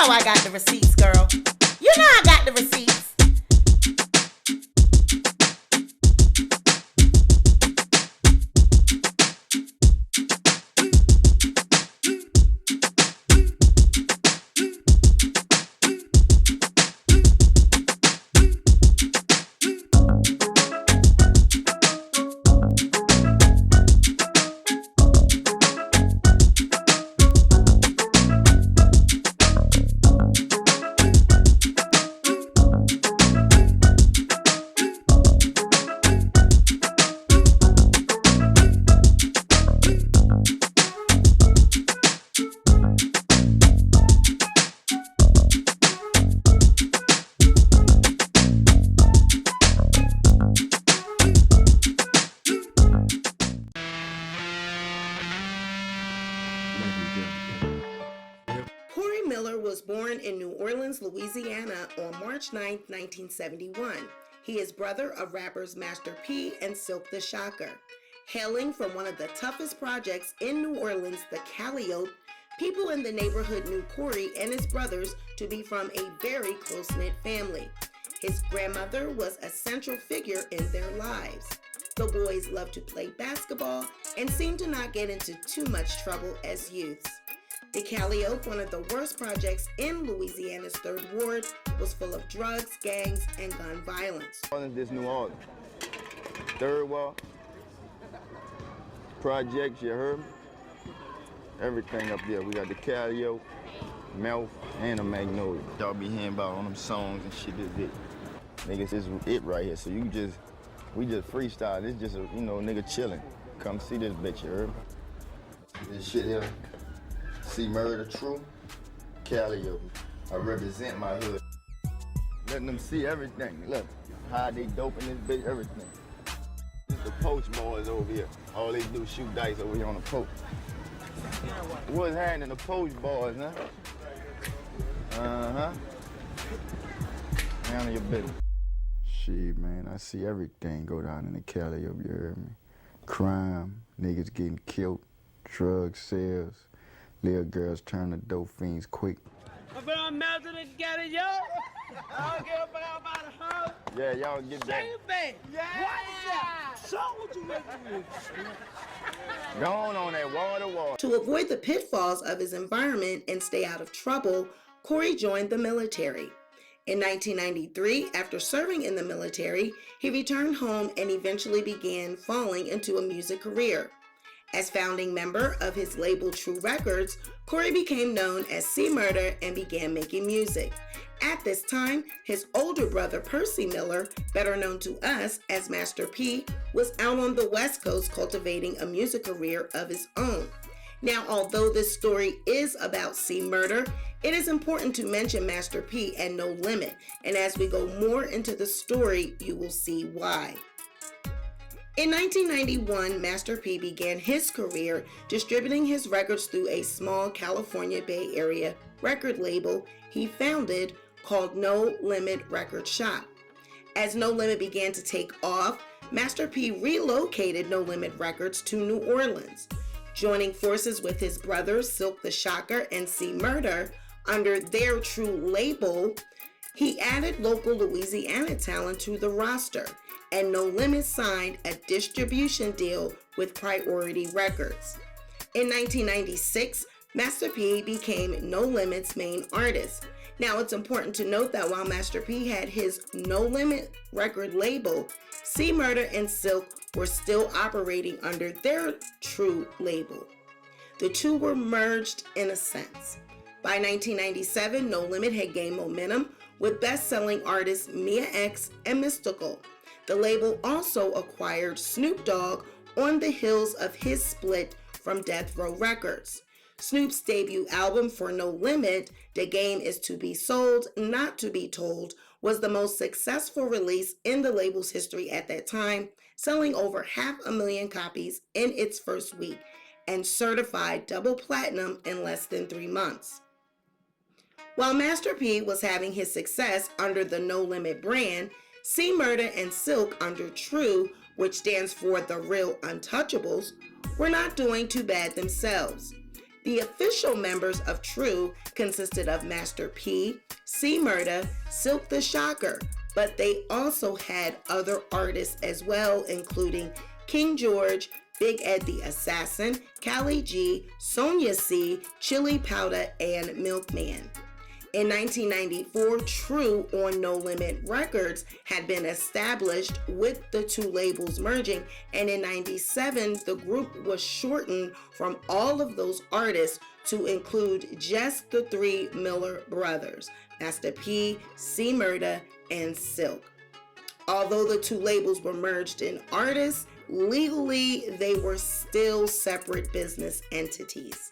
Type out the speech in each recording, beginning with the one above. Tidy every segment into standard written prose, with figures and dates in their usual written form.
know I got the receipts, girl. You know I got the receipts. Was born in New Orleans, Louisiana on March 9, 1971. He is brother of rappers Master P and Silk the Shocker. Hailing from one of the toughest projects in New Orleans, the Calliope, people in the neighborhood knew Corey and his brothers to be from a very close-knit family. His grandmother was a central figure in their lives. The boys loved to play basketball and seemed to not get into too much trouble as youths. The Calliope, one of the worst projects in Louisiana's 3rd Ward, was full of drugs, gangs, and gun violence. This New Orleans, 3rd Ward, projects, you heard me? Everything up there. We got the Calliope, Mouth, and the Magnolia. Y'all be hearing about on them songs and shit, this it. Niggas, this is it right here. So we just freestyle. It's just a, nigga chilling. Come see this bitch, you heard me? This shit here. Cmurder, true, Calliope. I represent my hood. Letting them see everything. Look, how they doping this bitch, everything. This the poach boys over here. All they do is shoot dice over here on the poach. What's happening, the poach boys, huh? Uh-huh. Handle your business. Shit, man, I see everything go down in the Calliope, you heard me? Crime, niggas getting killed, drug sales. Little girls turn to dope fiends quick. I'm gonna melt it together, yo. I don't give about the house. Yeah, y'all get that. Yeah. Watch out. Show what you making with. Go on that wall. To avoid the pitfalls of his environment and stay out of trouble, Corey joined the military. In 1993, after serving in the military, he returned home and eventually began falling into a music career. As founding member of his label True Records, Corey became known as cmurder and began making music. At this time, his older brother Percy Miller, better known to us as Master P, was out on the West Coast cultivating a music career of his own. Now, although this story is about cmurder, it is important to mention Master P and No Limit, and as we go more into the story, you will see why. In 1991, Master P began his career distributing his records through a small California Bay Area record label he founded called No Limit Record Shop. As No Limit began to take off, Master P relocated No Limit Records to New Orleans. Joining forces with his brothers Silk the Shocker and cmurder under their True label, he added local Louisiana talent to the roster, and No Limit signed a distribution deal with Priority Records. In 1996, Master P became No Limit's main artist. Now, it's important to note that while Master P had his No Limit record label, cmurder and Silk were still operating under their True label. The two were merged in a sense. By 1997, No Limit had gained momentum with best-selling artists Mia X and Mystical. The label also acquired Snoop Dogg on the heels of his split from Death Row Records. Snoop's debut album for No Limit, The Game Is to Be Sold, Not to Be Told, was the most successful release in the label's history at that time, selling over 500,000 copies in its first week and certified double platinum in less than 3 months. While Master P was having his success under the No Limit brand, cmurder and Silk under True, which stands for The Real Untouchables, were not doing too bad themselves. The official members of True consisted of Master P, cmurder, Silk the Shocker, but they also had other artists as well, including King George, Big Ed the Assassin, Callie G, Sonia C, Chili Powder, and Milkman. In 1994, True on No Limit Records had been established with the two labels merging, and in 97, the group was shortened from all of those artists to include just the three Miller brothers, Master P, cmurder, and Silk. Although the two labels were merged in artists, legally they were still separate business entities.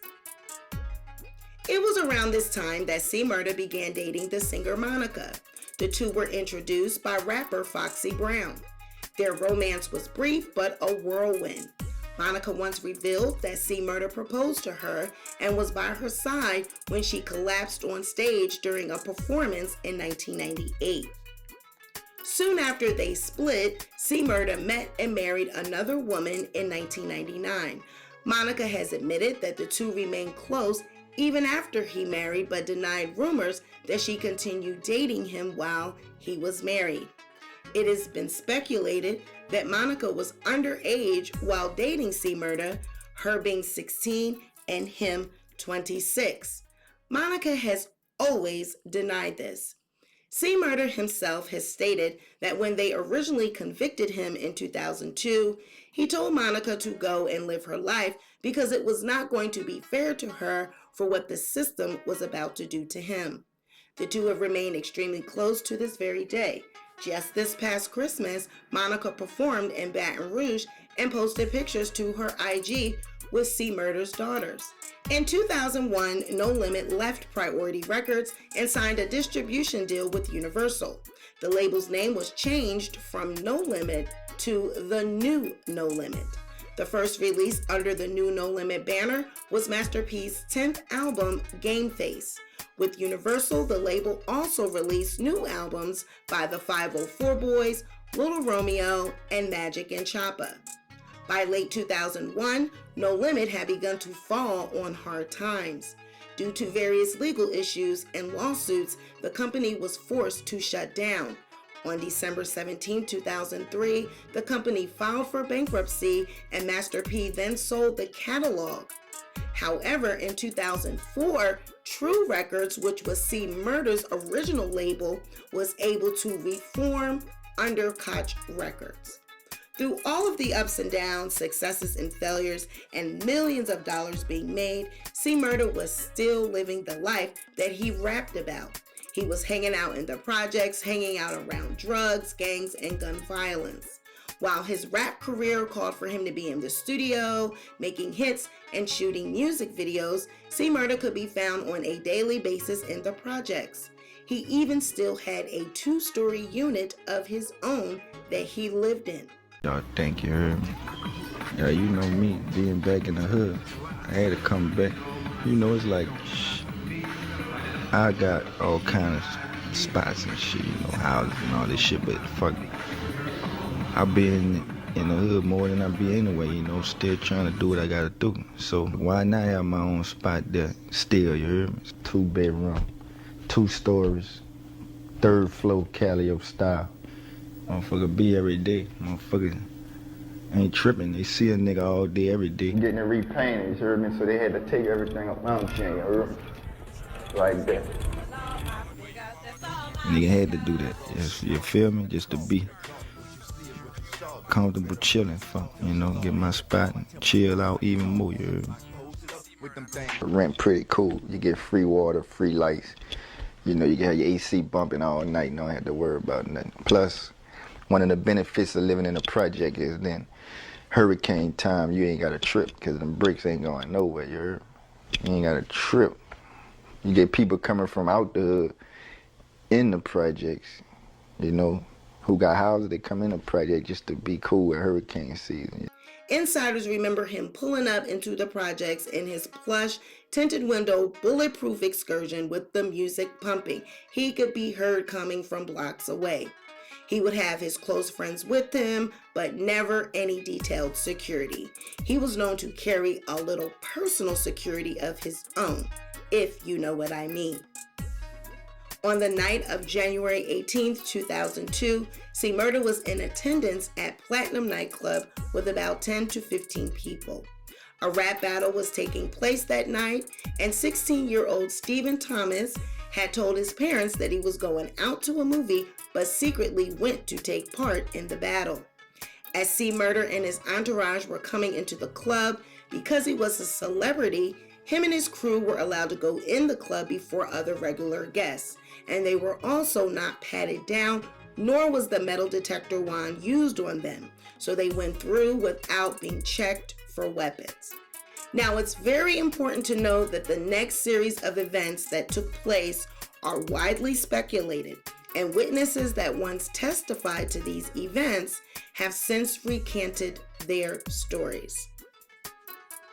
It was around this time that cmurder began dating the singer Monica. The two were introduced by rapper Foxy Brown. Their romance was brief but a whirlwind. Monica once revealed that cmurder proposed to her and was by her side when she collapsed on stage during a performance in 1998. Soon after they split, cmurder met and married another woman in 1999. Monica has admitted that the two remained close even after he married, but denied rumors that she continued dating him while he was married. It has been speculated that Monica was underage while dating cmurder, her being 16 and him 26. Monica has always denied this. cmurder himself has stated that when they originally convicted him in 2002, he told Monica to go and live her life because it was not going to be fair to her for what the system was about to do to him. The two have remained extremely close to this very day. Just this past Christmas, Monica performed in Baton Rouge and posted pictures to her IG with cmurder's daughters. In 2001, No Limit left Priority Records and signed a distribution deal with Universal. The label's name was changed from No Limit to The New No Limit. The first release under the new No Limit banner was Master P's 10th album, Game Face. With Universal, the label also released new albums by the 504 Boys, Little Romeo, and Magic and Choppa. By late 2001, No Limit had begun to fall on hard times. Due to various legal issues and lawsuits, the company was forced to shut down. On December 17, 2003, the company filed for bankruptcy and Master P then sold the catalog. However, in 2004, True Records, which was cmurder's original label, was able to reform under Koch Records. Through all of the ups and downs, successes and failures, and millions of dollars being made, cmurder was still living the life that he rapped about. He was hanging out in the projects, hanging out around drugs, gangs, and gun violence. While his rap career called for him to be in the studio, making hits, and shooting music videos, cmurder could be found on a daily basis in the projects. He even still had a 2-story unit of his own that he lived in. Y'all think you heard me? Yeah, you know me, being back in the hood, I had to come back. You know, it's like, I got all kind of spots and shit, you know, houses and all this shit, but fuck it. I been in the hood more than I be anyway, you know, still trying to do what I gotta do. So why not have my own spot there still, you heard me? It's 2-bedroom, 2 stories, 3rd floor Calio style. Motherfucker be every day. Motherfucker ain't tripping. They see a nigga all day, every day. Getting it repainted, you heard me? So they had to take everything up my chain, you heard me? Like that. Nigga had to do that. Yes, you feel me? Just to be comfortable chilling, fuck, you know, get my spot and chill out even more, you heard me? Rent pretty cool. You get free water, free lights. You know, you can have your AC bumping all night, you don't have to worry about nothing. Plus, one of the benefits of living in a project is then hurricane time, you ain't got a trip because them bricks ain't going nowhere, you heard? You ain't got a trip. You get people coming from out the hood in the projects, you know, who got houses, they come in the project just to be cool with hurricane season. Insiders remember him pulling up into the projects in his plush, tinted window, bulletproof excursion with the music pumping. He could be heard coming from blocks away. He would have his close friends with him, but never any detailed security. He was known to carry a little personal security of his own, if you know what I mean. On the night of January 18, 2002, cmurder was in attendance at Platinum nightclub with about 10 to 15 people. A rap battle was taking place that night, and 16-year-old Stephen Thomas had told his parents that he was going out to a movie, but secretly went to take part in the battle. As cmurder and his entourage were coming into the club, because he was a celebrity, him and his crew were allowed to go in the club before other regular guests, and they were also not patted down, nor was the metal detector wand used on them, so they went through without being checked for weapons. Now, it's very important to note that the next series of events that took place are widely speculated, and witnesses that once testified to these events have since recanted their stories.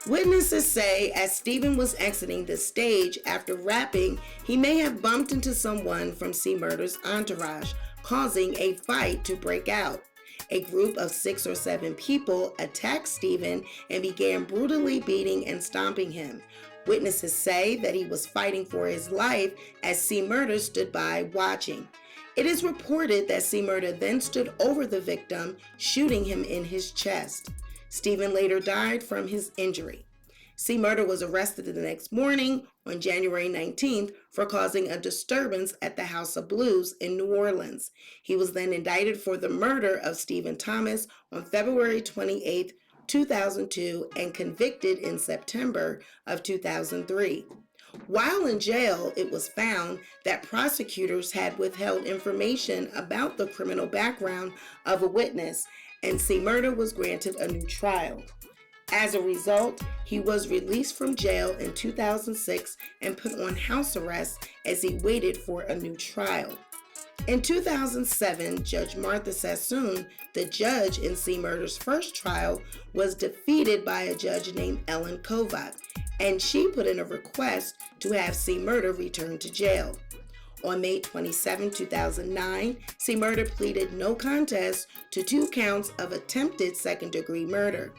Witnesses say as Stephen was exiting the stage after rapping, he may have bumped into someone from cmurder's entourage, causing a fight to break out. A group of 6 or 7 people attacked Stephen and began brutally beating and stomping him. Witnesses say that he was fighting for his life as cmurder stood by watching. It is reported that cmurder then stood over the victim, shooting him in his chest. Stephen later died from his injury. cmurder was arrested the next morning on January 19th for causing a disturbance at the House of Blues in New Orleans. He was then indicted for the murder of Stephen Thomas on February 28, 2002, and convicted in September of 2003. While in jail, it was found that prosecutors had withheld information about the criminal background of a witness, and cmurder was granted a new trial. As a result, he was released from jail in 2006 and put on house arrest as he waited for a new trial. In 2007, Judge Martha Sassoon, the judge in cmurder's first trial, was defeated by a judge named Ellen Kovac, and she put in a request to have cmurder returned to jail. On May 27, 2009, cmurder pleaded no contest to 2 counts of attempted second-degree murder.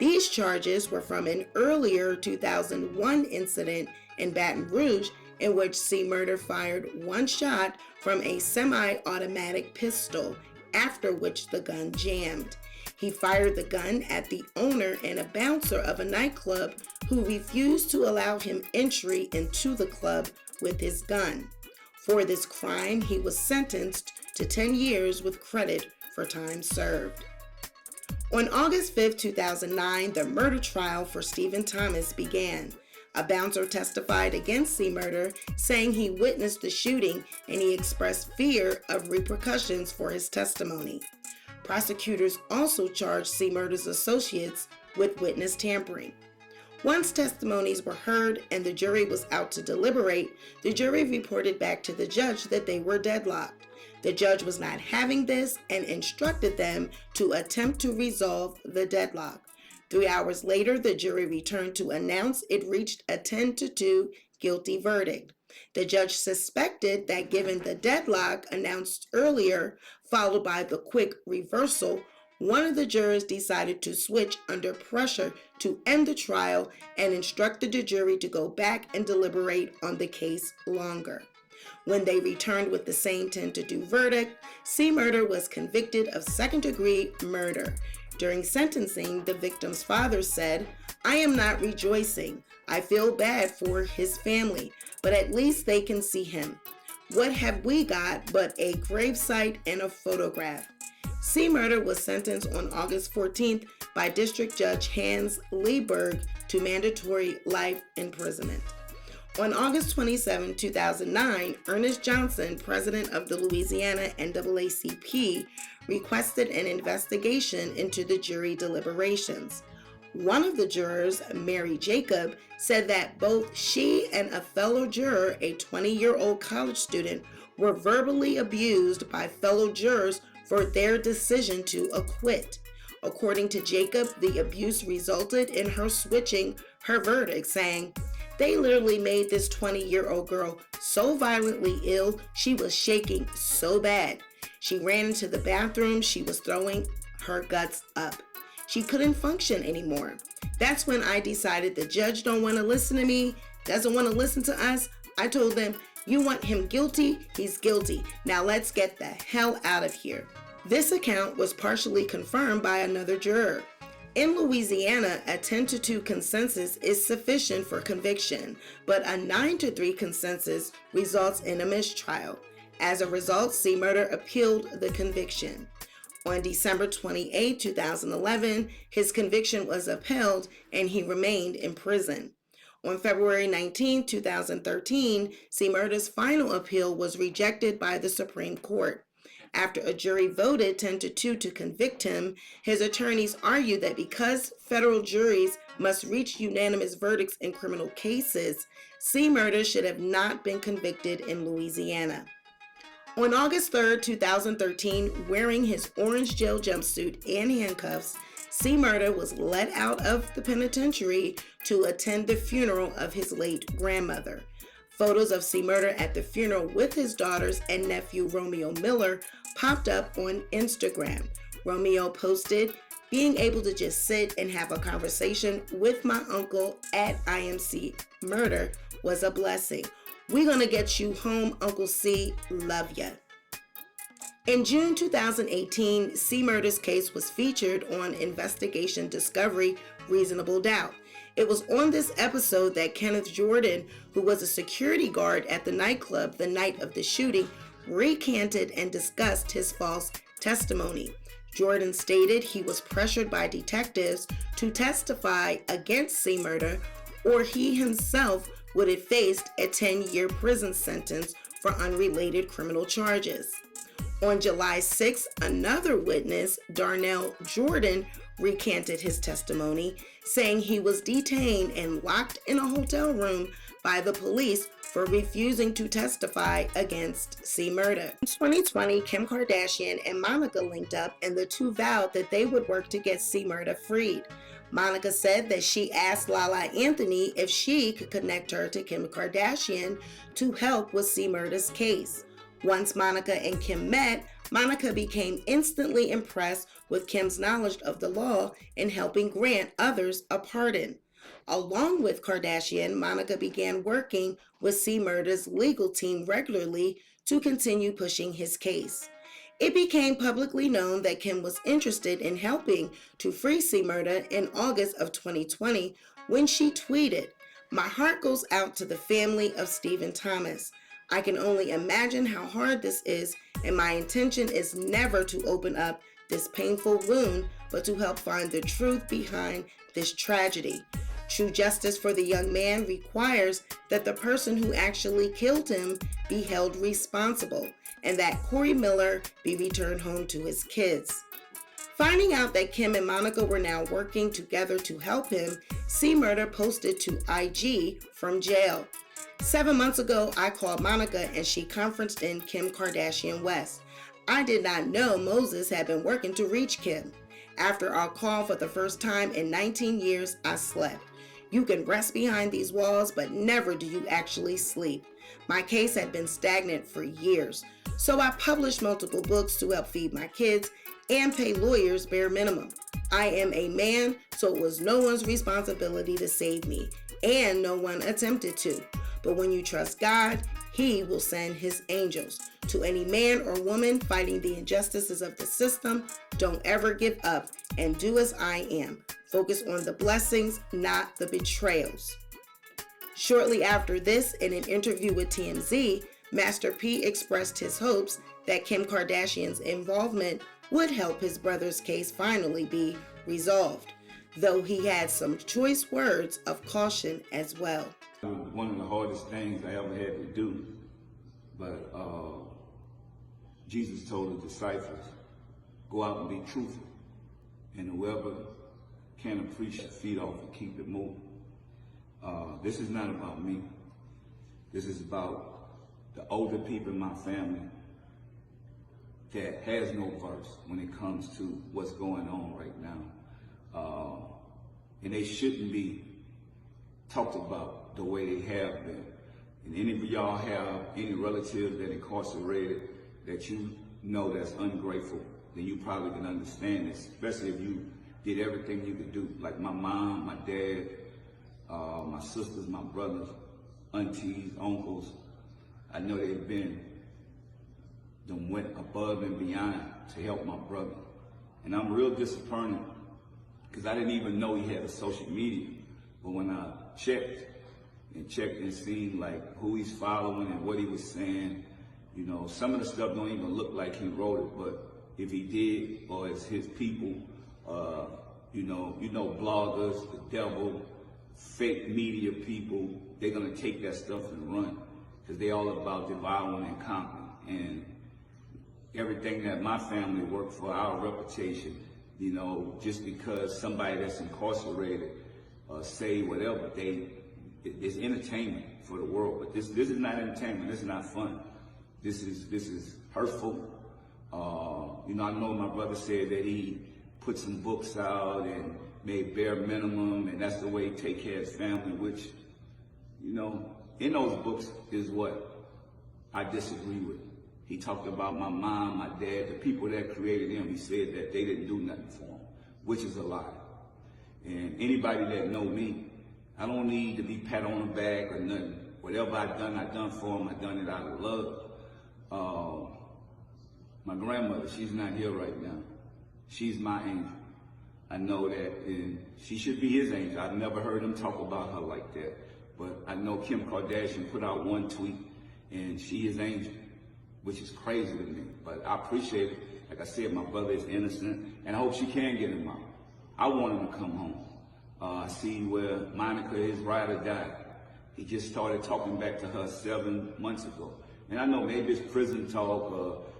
These charges were from an earlier 2001 incident in Baton Rouge in which cmurder fired 1 shot from a semi-automatic pistol, after which the gun jammed. He fired the gun at the owner and a bouncer of a nightclub who refused to allow him entry into the club with his gun. For this crime, he was sentenced to 10 years with credit for time served. On August 5, 2009, the murder trial for Stephen Thomas began. A bouncer testified against cmurder, saying he witnessed the shooting and he expressed fear of repercussions for his testimony. Prosecutors also charged cmurder's associates with witness tampering. Once testimonies were heard and the jury was out to deliberate, the jury reported back to the judge that they were deadlocked. The judge was not having this and instructed them to attempt to resolve the deadlock. 3 hours later, the jury returned to announce it reached a 10-2 guilty verdict. The judge suspected that given the deadlock announced earlier, followed by the quick reversal, one of the jurors decided to switch under pressure to end the trial and instructed the jury to go back and deliberate on the case longer. When they returned with the same 10-2 verdict, cmurder was convicted of second-degree murder. During sentencing, the victim's father said, "I am not rejoicing. I feel bad for his family, but at least they can see him. What have we got but a gravesite and a photograph?" cmurder was sentenced on August 14th by District Judge Hans Lieberg to mandatory life imprisonment. On August 27, 2009, Ernest Johnson, president of the Louisiana NAACP, requested an investigation into the jury deliberations. One of the jurors, Mary Jacob, said that both she and a fellow juror, a 20-year-old college student, were verbally abused by fellow jurors for their decision to acquit. According to Jacob, the abuse resulted in her switching her verdict, saying, "They literally made this 20-year-old girl so violently ill, she was shaking so bad. She ran into the bathroom. She was throwing her guts up. She couldn't function anymore. That's when I decided the judge don't want to listen to me, doesn't want to listen to us. I told them, you want him guilty? He's guilty. Now let's get the hell out of here. This account was partially confirmed by another juror. In Louisiana, a 10-2 consensus is sufficient for conviction, but a 9-3 consensus results in a mistrial. As a result, cmurder appealed the conviction. On December 28, 2011, his conviction was upheld and he remained in prison. On February 19, 2013, cmurder's final appeal was rejected by the Supreme Court. After a jury voted 10-2 to convict him, his attorneys argued that because federal juries must reach unanimous verdicts in criminal cases, cmurder should have not been convicted in Louisiana. On August 3, 2013, wearing his orange jail jumpsuit and handcuffs, cmurder was let out of the penitentiary to attend the funeral of his late grandmother. Photos of cmurder at the funeral with his daughters and nephew Romeo Miller popped up on Instagram. Romeo posted, "Being able to just sit and have a conversation with my uncle at IMC Murder was a blessing. We're gonna get you home, Uncle C. Love ya." In June 2018, cmurder's case was featured on Investigation Discovery Reasonable Doubt. It was on this episode that Kenneth Jordan, who was a security guard at the nightclub the night of the shooting, recanted and discussed his false testimony. Jordan stated he was pressured by detectives to testify against cmurder, or he himself would have faced a 10-year prison sentence for unrelated criminal charges. On July 6, another witness, Darnell Jordan, recanted his testimony, saying he was detained and locked in a hotel room by the police for refusing to testify against cmurder. In 2020, Kim Kardashian and Monica linked up, and the two vowed that they would work to get cmurder freed. Monica said that she asked Lala Anthony if she could connect her to Kim Kardashian to help with cmurder's case. Once Monica and Kim met, Monica became instantly impressed with Kim's knowledge of the law in helping grant others a pardon. Along with Kardashian, Monica began working with cmurder's legal team regularly to continue pushing his case. It became publicly known that Kim was interested in helping to free cmurder in August of 2020 when she tweeted, "My heart goes out to the family of Stephen Thomas. I can only imagine how hard this is, and my intention is never to open up this painful wound, but to help find the truth behind this tragedy. True justice for the young man requires that the person who actually killed him be held responsible, and that Corey Miller be returned home to his kids." Finding out that Kim and Monica were now working together to help him, cmurder posted to IG from jail. 7 months ago, I called Monica and she conferenced in Kim Kardashian West. I did not know Moses had been working to reach Kim. After our call for the first time in 19 years, I slept. You can rest behind these walls, but never do you actually sleep. My case had been stagnant for years, so I published multiple books to help feed my kids and pay lawyers bare minimum. I am a man, so it was no one's responsibility to save me, and no one attempted to. But when you trust God, He will send His angels. To any man or woman fighting the injustices of the system, don't ever give up and do as I am. Focus on the blessings, not the betrayals. Shortly after this, in an interview with TMZ, Master P expressed his hopes that Kim Kardashian's involvement would help his brother's case finally be resolved, though he had some choice words of caution as well. One of the hardest things I ever had to do, but Jesus told the disciples, go out and be truthful, and whoever can appreciate, feed off and keep it moving. This is not about me. This is about the older people in my family that has no verse when it comes to what's going on right now. And they shouldn't be talked about the way they have been. And any of y'all have any relatives that incarcerated that you know that's ungrateful, then you probably can understand this, especially if you did everything you could do. Like my mom, my dad, my sisters, my brothers, aunties, uncles. I know they've been, them went above and beyond to help my brother. And I'm real disappointed because I didn't even know he had a social media. But when I checked and seen like who he's following and what he was saying, you know, some of the stuff don't even look like he wrote it, but if he did, or it's his people, you know, bloggers, the devil, fake media people, they're gonna take that stuff and run, because they're all about devouring and conquering. And everything that my family worked for, our reputation, you know, just because somebody that's incarcerated say whatever, it's entertainment for the world. But this is not entertainment. This is not fun. This is hurtful. You know, I know my brother said that he put some books out and made bare minimum, and that's the way he take care of his family, which, you know, in those books is what I disagree with. He talked about my mom, my dad, the people that created him. He said that they didn't do nothing for him, which is a lie. And anybody that know me, I don't need to be pat on the back or nothing. Whatever I done for him, I done it out of love. My grandmother, she's not here right now. She's my angel. I know that, and she should be his angel. I've never heard him talk about her like that. But I know Kim Kardashian put out one tweet, and she is angel, which is crazy to me. But I appreciate it. Like I said, my brother is innocent, and I hope she can get him out. I want him to come home. I see where Monica, his ride or die. He just started talking back to her 7 months ago. And I know maybe it's prison talk,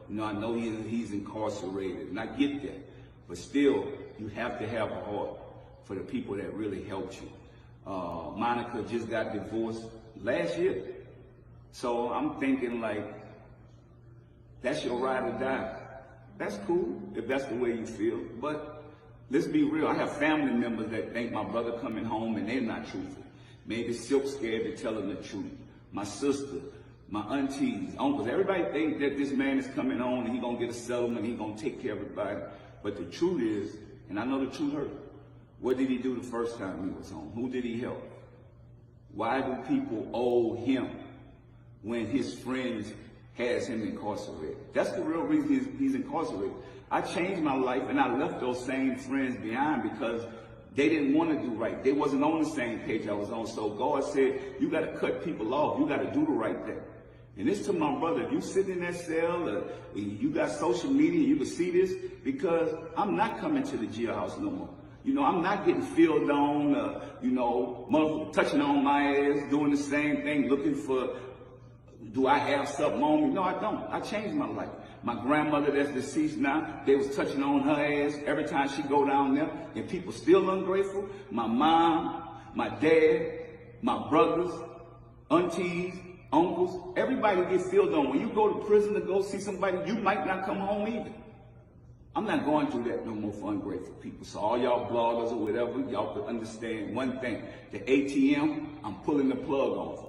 you know, I know he's incarcerated, and I get that. But still, you have to have a heart for the people that really helped you. Monica just got divorced last year. So I'm thinking like, that's your ride or die. That's cool, if that's the way you feel. But let's be real, I have family members that think my brother coming home and they're not truthful. Maybe Silk scared to tell them the truth. My sister, my aunties, uncles, everybody think that this man is coming home and he gonna get a settlement, he gonna take care of everybody. But the truth is, and I know the truth hurt, what did he do the first time he was home? Who did he help? Why do people owe him when his friends has him incarcerated? That's the real reason he's incarcerated. I changed my life and I left those same friends behind because they didn't want to do right. They wasn't on the same page I was on. So God said, you got to cut people off. You got to do the right thing. And this to my brother, if you sit in that cell, or you got social media, you can see this, because I'm not coming to the jailhouse no more. You know, I'm not getting filled on, you know, motherfucker touching on my ass, doing the same thing, looking for, do I have something on me? No, I don't. I changed my life. My grandmother that's deceased now, they was touching on her ass every time she go down there, and people still ungrateful. My mom, my dad, my brothers, aunties, uncles, everybody gets filled on. When you go to prison to go see somebody, you might not come home either. I'm not going through that no more for ungrateful people. So all y'all bloggers or whatever, y'all could understand one thing. The ATM, I'm pulling the plug off.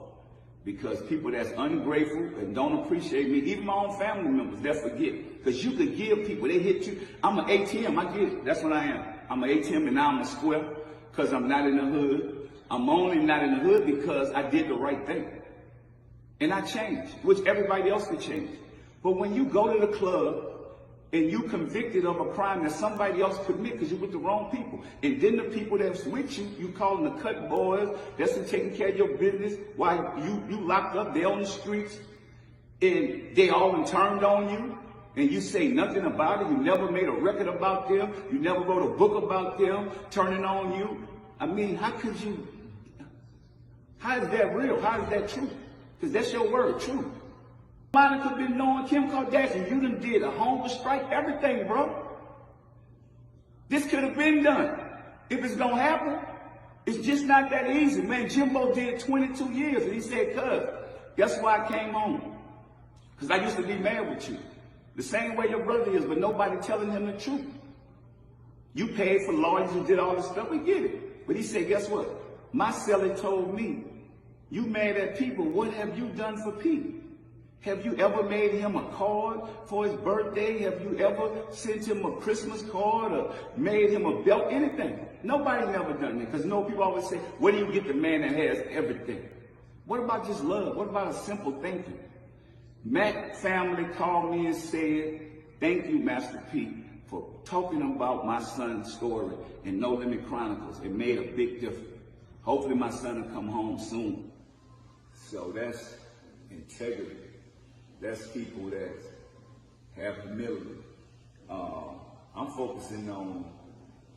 Because people that's ungrateful and don't appreciate me, even my own family members, they'll forget. Because you could give people, they hit you. I'm an ATM, I get it. That's what I am. I'm an ATM and now I'm a square because I'm not in the hood. I'm only not in the hood because I did the right thing. And I changed, which everybody else could change. But when you go to the club and you convicted of a crime that somebody else commit because you're with the wrong people, and then the people that's with you, you call them the cut boys, that's in taking care of your business, while you locked up, they on the streets, and they all turned on you, and you say nothing about it, you never made a record about them, you never wrote a book about them, turning on you. I mean, how is that real? How is that true? Because that's your word, true. Monica been knowing Kim Kardashian. You done did a hunger strike, everything, bro. This could have been done. If it's gonna happen, it's just not that easy. Man, Jimbo did 22 years, and he said, cuz, guess why I came home? Because I used to be mad with you. The same way your brother is, but nobody telling him the truth. You paid for lawyers, you did all this stuff, we get it. But he said, guess what? My cellie told me, you mad at people, what have you done for people? Have you ever made him a card for his birthday? Have you ever sent him a Christmas card or made him a belt? Anything. Nobody never done that. Because people always say, where do you get the man that has everything? What about just love? What about a simple thinking? Mac family called me and said, thank you, Master P, for talking about my son's story in No Limit Chronicles. It made a big difference. Hopefully my son will come home soon. So that's integrity. That's people that have humility. I'm focusing on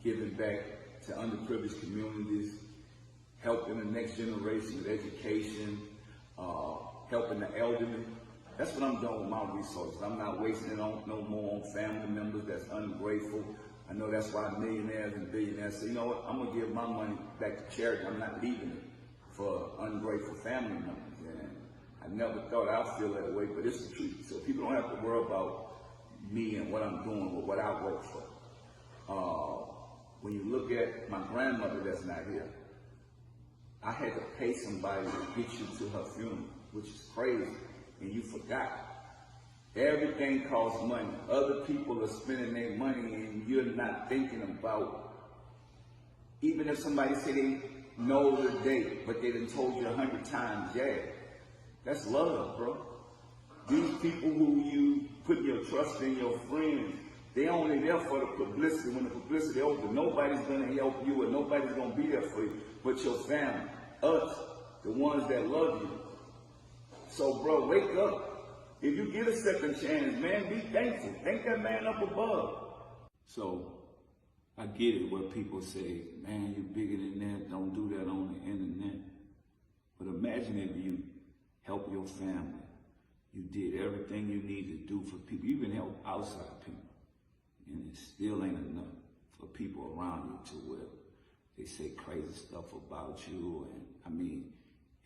giving back to underprivileged communities, helping the next generation with education, helping the elderly. That's what I'm doing with my resources. I'm not wasting it on no more on family members that's ungrateful. I know that's why millionaires and billionaires say, you know what, I'm gonna give my money back to charity. I'm not leaving it for ungrateful family members. And I never thought I'd feel that way, but it's the truth. So people don't have to worry about me and what I'm doing or what I work for. When you look at my grandmother that's not here, I had to pay somebody to get you to her funeral, which is crazy, and you forgot. Everything costs money. Other people are spending their money and you're not thinking about, even if somebody say they know the date, but they done told you 100 times, yeah, that's love, bro. These people who you put your trust in, your friends, they only there for the publicity. When the publicity over, nobody's gonna help you and nobody's gonna be there for you but your family, us, the ones that love you. So, bro, wake up. If you get a second chance, man, be thankful. Thank that man up above. So, I get it where people say, man, you bigger than that. Don't do that on the internet. But imagine if you help your family. You did everything you need to do for people. You even help outside people. And it still ain't enough for people around you to where they say crazy stuff about you. And I mean,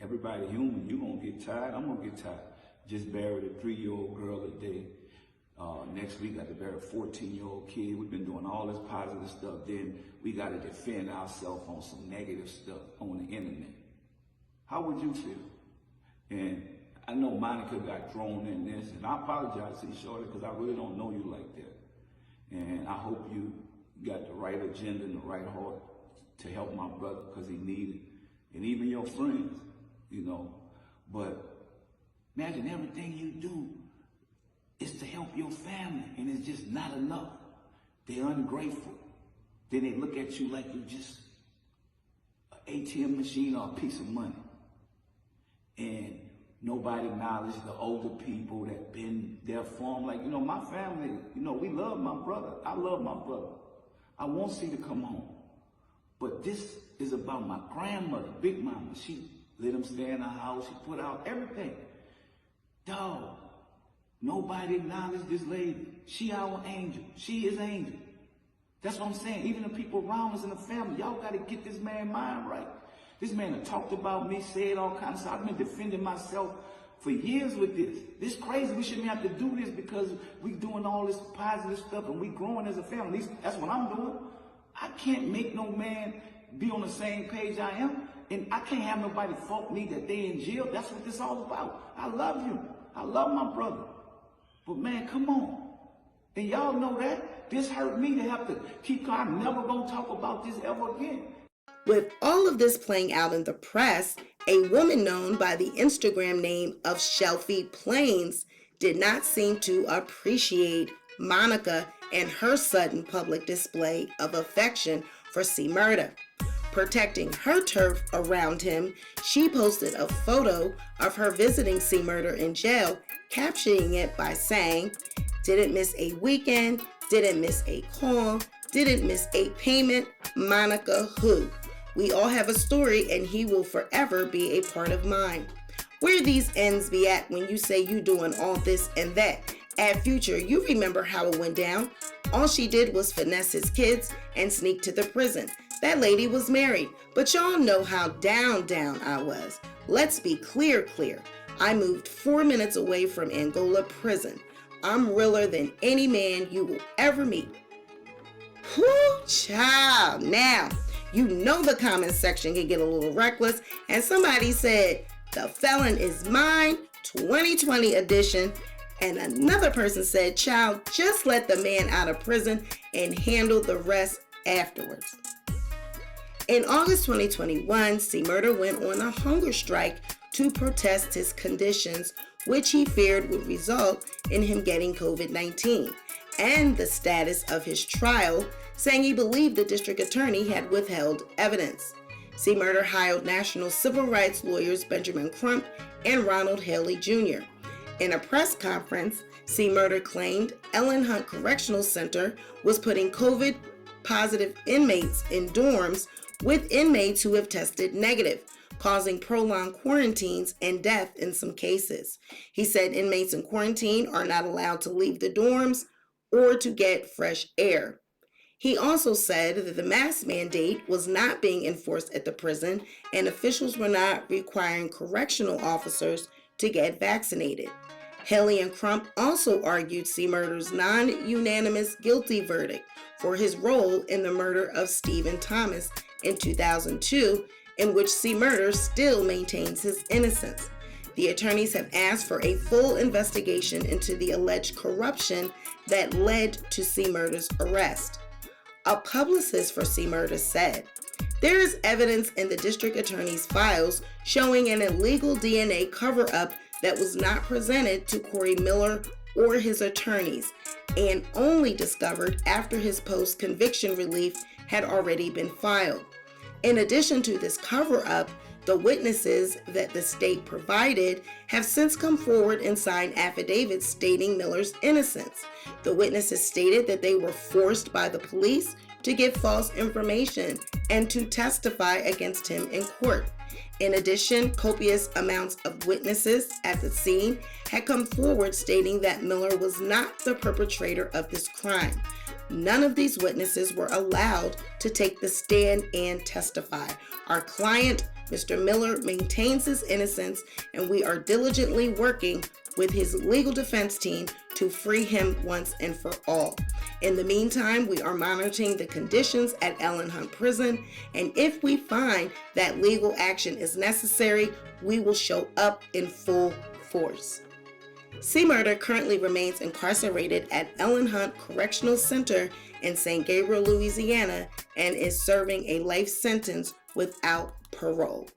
everybody human. You gonna get tired. I'm gonna get tired. Just buried a 3-year-old girl today. Next week, got to bury a 14-year-old kid. We've been doing all this positive stuff. Then we got to defend ourselves on some negative stuff on the internet. How would you feel? And I know Monica got thrown in this, and I apologize to you, Shorty, because I really don't know you like that. And I hope you got the right agenda and the right heart to help my brother, because he needed it. And even your friends, you know. But imagine everything you do is to help your family, and it's just not enough. They're ungrateful. Then they look at you like you're just an ATM machine or a piece of money. And nobody acknowledges the older people that been there for them. Like, you know, my family, you know, we love my brother. I love my brother. I want C to come home. But this is about my grandmother, Big Mama. She let him stay in the house. She put out everything. Dog, nobody acknowledged this lady. She our angel. She is angel. That's what I'm saying. Even the people around us in the family, y'all got to get this man's mind right. This man had talked about me, said all kinds of stuff. I've been defending myself for years with this. This crazy. We shouldn't have to do this because we doing all this positive stuff and we growing as a family. At least that's what I'm doing. I can't make no man be on the same page I am. And I can't have nobody fault me that they in jail. That's what this all about. I love you. I love my brother. But man, come on. And y'all know that. This hurt me to have to keep, I'm never going to talk about this ever again. With all of this playing out in the press, a woman known by the Instagram name of Shelfie Plains did not seem to appreciate Monica and her sudden public display of affection for cmurder. Protecting her turf around him, she posted a photo of her visiting cmurder in jail, captioning it by saying, "Didn't miss a weekend, didn't miss a call, didn't miss a payment, Monica who? We all have a story and he will forever be a part of mine." Where these ends be at when you say you doing all this and that? At Future, you remember how it went down. All she did was finesse his kids and sneak to the prison. That lady was married, but y'all know how down I was. Let's be clear. I moved 4 minutes away from Angola prison. I'm realer than any man you will ever meet. Whoo, child. Now, you know the comment section can get a little reckless, and somebody said, "The felon is mine, 2020 edition. And another person said, child, just let the man out of prison and handle the rest afterwards. In August 2021, cmurder went on a hunger strike to protest his conditions, which he feared would result in him getting COVID-19, and the status of his trial, saying he believed the district attorney had withheld evidence. cmurder hired national civil rights lawyers Benjamin Crump and Ronald Haley Jr. In a press conference, cmurder claimed Ellen Hunt Correctional Center was putting COVID-positive inmates in dorms with inmates who have tested negative, causing prolonged quarantines and death in some cases. He said inmates in quarantine are not allowed to leave the dorms or to get fresh air. He also said that the mask mandate was not being enforced at the prison and officials were not requiring correctional officers to get vaccinated. Haley and Crump also argued cmurder's non-unanimous guilty verdict for his role in the murder of Stephen Thomas in 2002, in which cmurder still maintains his innocence. The attorneys have asked for a full investigation into the alleged corruption that led to cmurder's arrest. A publicist for cmurder said, "There is evidence in the district attorney's files showing an illegal DNA cover-up that was not presented to Corey Miller or his attorneys, and only discovered after his post-conviction relief had already been filed. In addition to this cover-up, the witnesses that the state provided have since come forward and signed affidavits stating Miller's innocence. The witnesses stated that they were forced by the police to give false information and to testify against him in court. In addition, copious amounts of witnesses at the scene had come forward stating that Miller was not the perpetrator of this crime. None of these witnesses were allowed to take the stand and testify. Our client, Mr. Miller, maintains his innocence, and we are diligently working with his legal defense team to free him once and for all. In the meantime, we are monitoring the conditions at Ellen Hunt Prison, and if we find that legal action is necessary, we will show up in full force." cmurder currently remains incarcerated at Ellen Hunt Correctional Center in St. Gabriel, Louisiana, and is serving a life sentence without parole.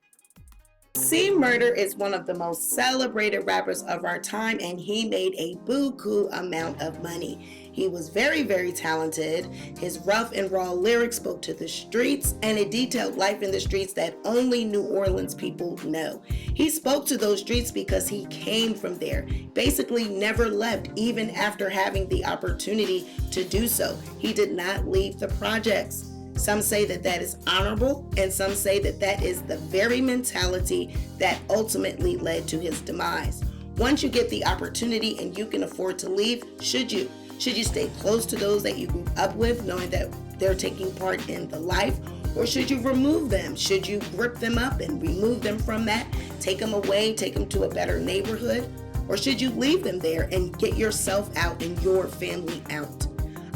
cmurder is one of the most celebrated rappers of our time, and he made a buku amount of money. He was very, very talented. His rough and raw lyrics spoke to the streets, and it detailed life in the streets that only New Orleans people know. He spoke to those streets because he came from there, basically never left even after having the opportunity to do so. He did not leave the projects. Some say that that is honorable, and some say that that is the very mentality that ultimately led to his demise. Once you get the opportunity and you can afford to leave, should you? Should you stay close to those that you grew up with, knowing that they're taking part in the life? Or should you remove them? Should you grip them up and remove them from that? Take them away, take them to a better neighborhood? Or should you leave them there and get yourself out and your family out?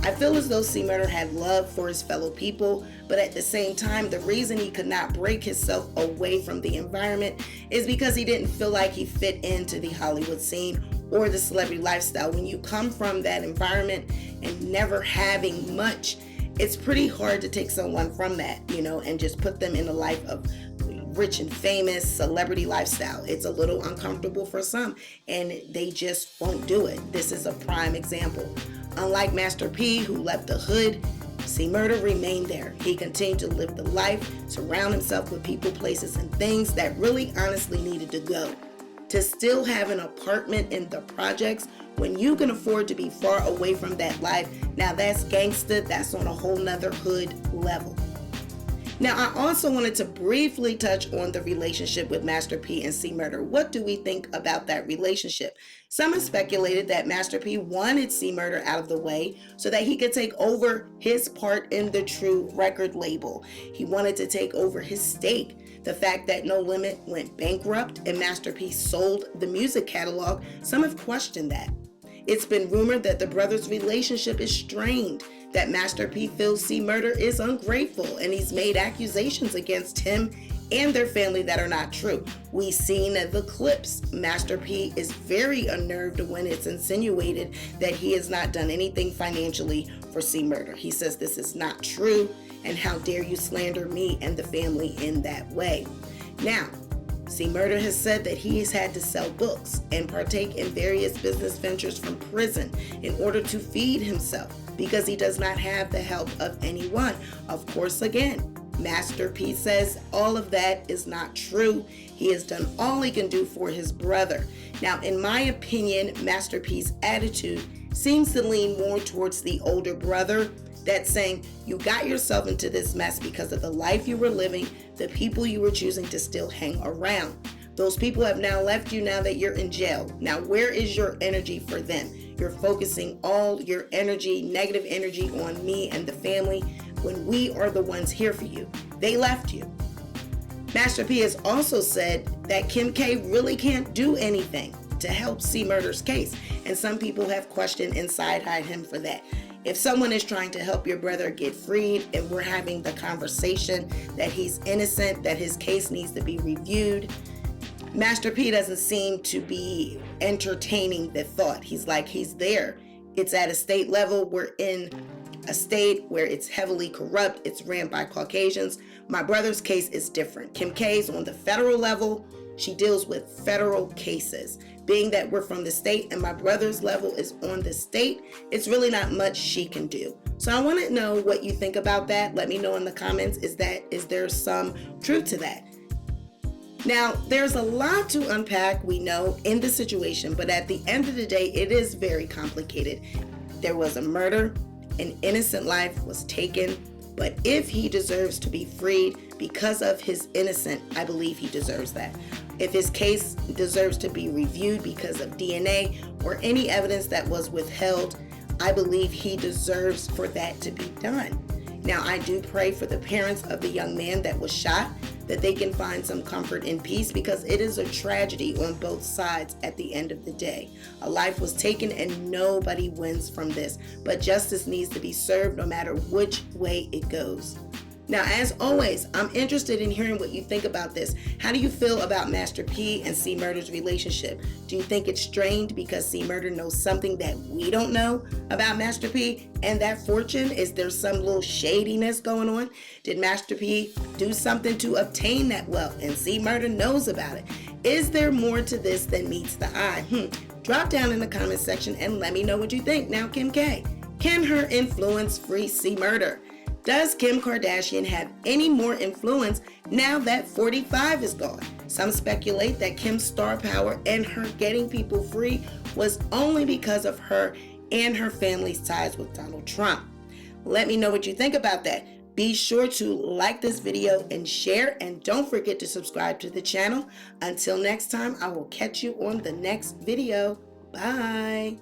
I feel as though cmurder had love for his fellow people, but at the same time, the reason he could not break himself away from the environment is because he didn't feel like he fit into the Hollywood scene or the celebrity lifestyle. When you come from that environment and never having much, it's pretty hard to take someone from that, and just put them in a life of rich and famous celebrity lifestyle. It's a little uncomfortable for some, and they just won't do it. This is a prime example. Unlike Master P, who left the hood, cmurder remained there. He continued to live the life, surround himself with people, places, and things that really honestly needed to go. To still have an apartment in the projects when you can afford to be far away from that life, now that's gangsta. That's on a whole nother hood level. Now, I also wanted to briefly touch on the relationship with Master P and cmurder. What do we think about that relationship? Some have speculated that Master P wanted cmurder out of the way so that he could take over his part in the True record label. He wanted to take over his stake. The fact that No Limit went bankrupt and Master P sold the music catalog, some have questioned that. It's been rumored that the brothers' relationship is strained, that Master P feels cmurder is ungrateful, and he's made accusations against him and their family that are not true. We've seen the clips. Master P is very unnerved when it's insinuated that he has not done anything financially for cmurder. He says this is not true, and how dare you slander me and the family in that way. Now, cmurder has said that he has had to sell books and partake in various business ventures from prison in order to feed himself because he does not have the help of anyone. Of course, again, Master P says all of that is not true. He has done all he can do for his brother. Now, in my opinion, Master P's attitude seems to lean more towards the older brother, that's saying you got yourself into this mess because of the life you were living, the people you were choosing to still hang around. Those people have now left you now that you're in jail. Now, where is your energy for them? You're focusing all your energy, negative energy, on me and the family when we are the ones here for you. They left you. Master P has also said that Kim K really can't do anything to help cmurder's case, and some people have questioned and side-eyed him for that. If someone is trying to help your brother get freed and we're having the conversation that he's innocent, that his case needs to be reviewed, Master P doesn't seem to be entertaining the thought. He's like, he's there. It's at a state level. We're in a state where it's heavily corrupt. It's ran by Caucasians. My brother's case is different. Kim K's on the federal level. She deals with federal cases. Being that we're from the state and my brother's level is on the state, it's really not much she can do. So I want to know what you think about that. Let me know in the comments. Is there some truth to that? Now, there's a lot to unpack, we know, in the situation, but at the end of the day, it is very complicated. There was a murder, an innocent life was taken, but if he deserves to be freed because of his innocence, I believe he deserves that. If his case deserves to be reviewed because of DNA or any evidence that was withheld, I believe he deserves for that to be done. Now, I do pray for the parents of the young man that was shot, that they can find some comfort and peace, because it is a tragedy on both sides at the end of the day. A life was taken and nobody wins from this, but justice needs to be served no matter which way it goes. Now, as always, I'm interested in hearing what you think about this. How do you feel about Master P and cmurder's relationship? Do you think it's strained because cmurder knows something that we don't know about Master P and that fortune? Is there some little shadiness going on? Did Master P do something to obtain that wealth and cmurder knows about it? Is there more to this than meets the eye? Drop down in the comment section and let me know what you think. Now, Kim K, can her influence free cmurder? Does Kim Kardashian have any more influence now that 45 is gone? Some speculate that Kim's star power and her getting people free was only because of her and her family's ties with Donald Trump. Let me know what you think about that. Be sure to like this video and share, and don't forget to subscribe to the channel. Until next time, I will catch you on the next video. Bye.